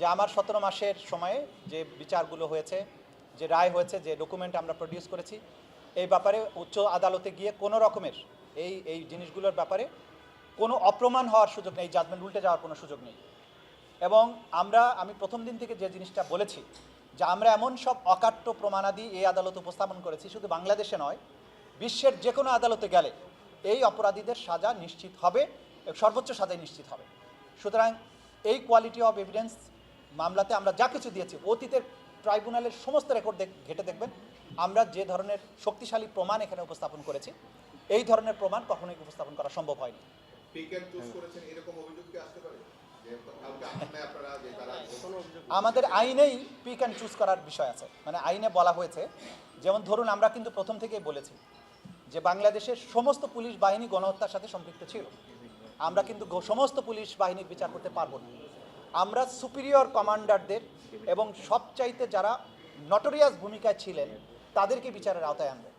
যে আমার 17 মাসের সময়ে যে বিচারগুলো হয়েছে, যে রায় হয়েছে, যে ডকুমেন্ট আমরা প্রডিউস করেছি, এই ব্যাপারে উচ্চ আদালতে গিয়ে কোনো রকমের এই জিনিসগুলোর ব্যাপারে কোনো অপ্রমাণ হওয়ার সুযোগ নেই, জাজমেন্ট উল্টে যাওয়ার কোনো সুযোগ নেই। এবং আমি প্রথম দিন থেকে যে জিনিসটা বলেছি যে আমরা এমন সব অকাট্য প্রমাণাদি এই আদালতে উপস্থাপন করেছি, শুধু বাংলাদেশে নয়, বিশ্বের যে কোনো আদালতে গেলে এই অপরাধীদের সাজা নিশ্চিত হবে, সর্বোচ্চ সাজাই নিশ্চিত হবে। সুতরাং এই কোয়ালিটি অফ এভিডেন্স মামলাতে আমরা যা কিছু দিয়েছি, অতীতের ট্রাইব্যুনালের সমস্ত রেকর্ড ঘেটে দেখবেন আমরা যে ধরনের শক্তিশালী প্রমাণ এখানে উপস্থাপন করেছি, এই ধরনের প্রমাণ কখনোই উপস্থাপন করা সম্ভব হয়নি। আমাদের আইনেই পিক অ্যান্ড চুজ করার বিষয় আছে, মানে আইনে বলা হয়েছে, যেমন ধরুন আমরা কিন্তু প্রথম থেকেই বলেছি যে বাংলাদেশের সমস্ত পুলিশ বাহিনী গণহত্যার সাথে সম্পৃক্ত ছিল। আমরা কিন্তু সমস্ত পুলিশ বাহিনীর বিচার করতে পারবো না। আমরা সুপিরিয়র কমান্ডারদের এবং সবচাইতে যারা নটোরিয়াস ভূমিকায় ছিলেন তাদেরকে বিচারের আওতায় আনবো।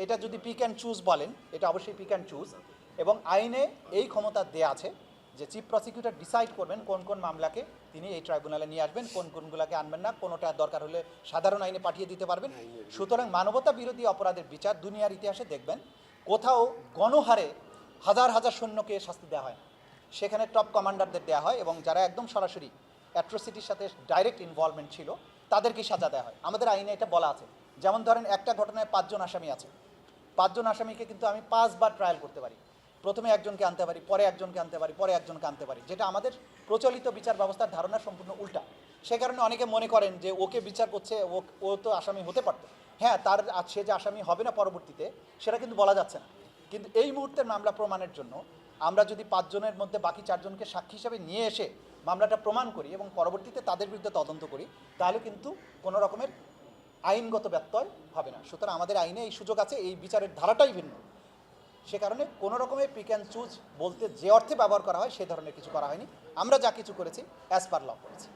এটা যদি পিক অ্যান্ড চুজ বলেন, এটা অবশ্যই পিক অ্যান্ড চুজ, এবং আইনে এই ক্ষমতা দেয়া আছে যে চিফ প্রসিকিউটর ডিসাইড করবেন কোন কোন মামলাকে তিনি এই ট্রাইব্যুনালে নিয়ে আসবেন, কোন কোনগুলোকে আনবেন না, কোনোটা দরকার হলে সাধারণ আইনে পাঠিয়ে দিতে পারবেন। সুতরাং মানবতা বিরোধী অপরাধের বিচার দুনিয়ার ইতিহাসে দেখবেন কোথাও গণহারে হাজার হাজার সৈন্যকে শাস্তি দেওয়া হয়, সেখানে টপ কমান্ডারদের দেওয়া হয় এবং যারা একদম সরাসরি অ্যাট্রোসিটির সাথে ডাইরেক্ট ইনভলভমেন্ট ছিল তাদেরকেই সাজা দেওয়া হয়। আমাদের আইনে এটা বলা আছে। যেমন ধরেন একটা ঘটনায় 5 জন আসামি আছে, 5 জন আসামিকে কিন্তু আমি 5 বার ট্রায়াল করতে পারি। প্রথমে একজনকে আনতে পারি, পরে একজনকে আনতে পারি, পরে একজনকে আনতে পারি, যেটা আমাদের প্রচলিত বিচার ব্যবস্থার ধারণা সম্পূর্ণ উল্টা। সে কারণে অনেকে মনে করেন যে ওকে বিচার করছে, ও তো আসামি হতে পারত। হ্যাঁ, সে যে আসামি হবে না পরবর্তীতে সেটা কিন্তু বলা যাচ্ছে না। কিন্তু এই মুহূর্তের মামলা প্রমাণের জন্য আমরা যদি 5 জনের মধ্যে বাকি 4 জনকে সাক্ষী হিসাবে নিয়ে এসে মামলাটা প্রমাণ করি এবং পরবর্তীতে তাদের বিরুদ্ধে তদন্ত করি, তাহলে কিন্তু কোনো রকমের আইনগত ব্যত্যয় হবে না। সুতরাং আমাদের আইনে এই সুযোগ আছে, এই বিচারের ধারাটাই ভিন্ন। সে কারণে কোনো রকমের পিক অ্যান্ড চুজ বলতে যে অর্থে ব্যবহার করা হয় সেই ধরনের কিছু করা হয়নি। আমরা যা কিছু করেছি অ্যাজ পার ল করেছি।